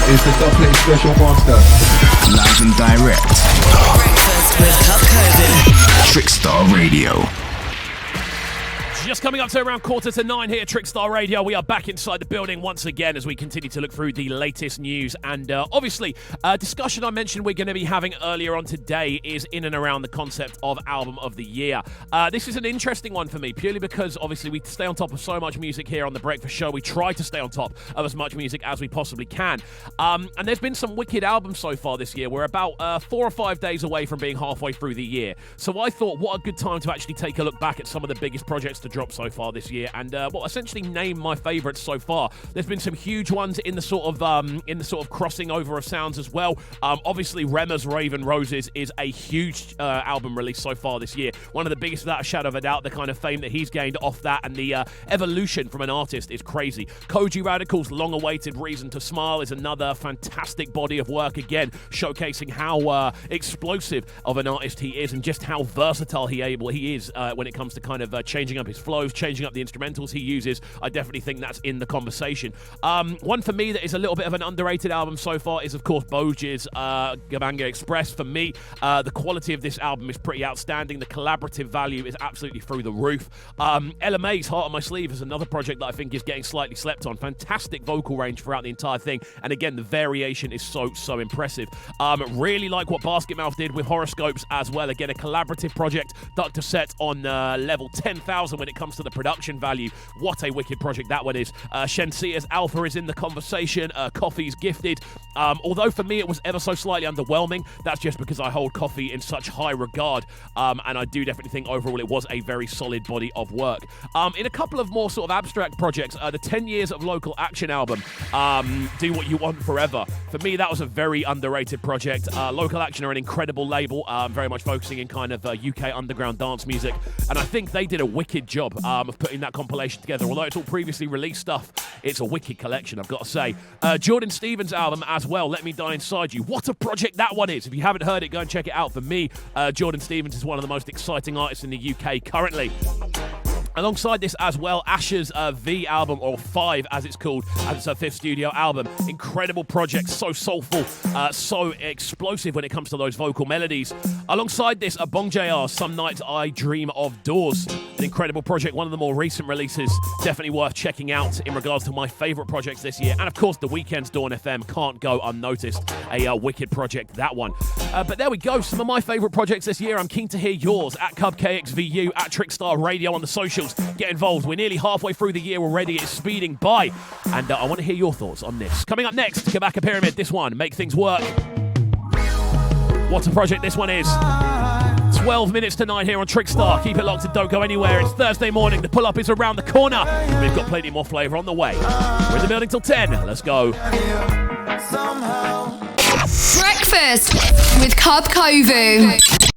is the Dubplate Special Master. Live and direct. Breakfast with CubCamTV. Trickstar Radio. Just coming up to around 8:45 here at Trickstar Radio. We are back inside the building once again as we continue to look through the latest news. And obviously, a discussion I mentioned we're going to be having earlier on today is in and around the concept of Album of the Year. This is an interesting one for me, purely because obviously we stay on top of so much music here on The Breakfast Show. We try to stay on top of as much music as we possibly can. And there's been some wicked albums so far this year. We're about 4 or 5 days away from being halfway through the year. So I thought, what a good time to actually take a look back at some of the biggest projects to drop so far this year, and essentially name my favourites so far. There's been some huge ones in the sort of crossing over of sounds as well. Obviously, Rema's Rave and Roses is a huge album release so far this year. One of the biggest without a shadow of a doubt. The kind of fame that he's gained off that and the evolution from an artist is crazy. Koji Radical's long-awaited Reason to Smile is another fantastic body of work, again showcasing how explosive of an artist he is and just how versatile he is when it comes to kind of changing up his flows, changing up the instrumentals he uses. I definitely think that's in the conversation. One for me that is a little bit of an underrated album so far is, of course, Boge's Gabanga Express. For me, the quality of this album is pretty outstanding. The collaborative value is absolutely through the roof. Ella May's Heart on My Sleeve is another project that I think is getting slightly slept on. Fantastic vocal range throughout the entire thing, and again, the variation is so impressive. Really like what Basket Mouth did with Horoscopes as well. Again, a collaborative project. Dr. Set on level 10,000 when it comes to the production value. What a wicked project that one is. Shensea's Alpha is in the conversation. Coffee's Gifted. Although for me it was ever so slightly underwhelming, that's just because I hold Coffee in such high regard, and I do definitely think overall it was a very solid body of work. In a couple of more sort of abstract projects, the 10 Years of Local Action album, Do What You Want Forever. For me, that was a very underrated project. Local Action are an incredible label, very much focusing in kind of UK underground dance music, and I think they did a wicked job of putting that compilation together. Although it's all previously released stuff, it's a wicked collection, I've got to say. Jordan Stevens' album as well, Let Me Die Inside You. What a project that one is. If you haven't heard it, go and check it out. For me, Jordan Stevens is one of the most exciting artists in the UK currently. Alongside this as well, Asher's V album, or 5 as it's called, as it's her 5th studio album. Incredible project, so soulful, so explosive when it comes to those vocal melodies. Alongside this, Bong JR's Some Nights I Dream of Doors. An incredible project, one of the more recent releases, definitely worth checking out in regards to my favourite projects this year. And of course, The Weeknd's Dawn FM can't go unnoticed. A wicked project, that one. But there we go, some of my favourite projects this year. I'm keen to hear yours at KXVU, at Trickstar Radio on the socials. Get involved. We're nearly halfway through the year already. It's speeding by. And I want to hear your thoughts on this. Coming up next, Kabaka Pyramid. This one, Make Things Work. What a project this one is. 12 minutes to 9 here on Trickstar. Keep it locked and don't go anywhere. It's Thursday morning. The pull-up is around the corner. We've got plenty more flavour on the way. We're in the building till 10. Let's go. Breakfast with CubCamTV.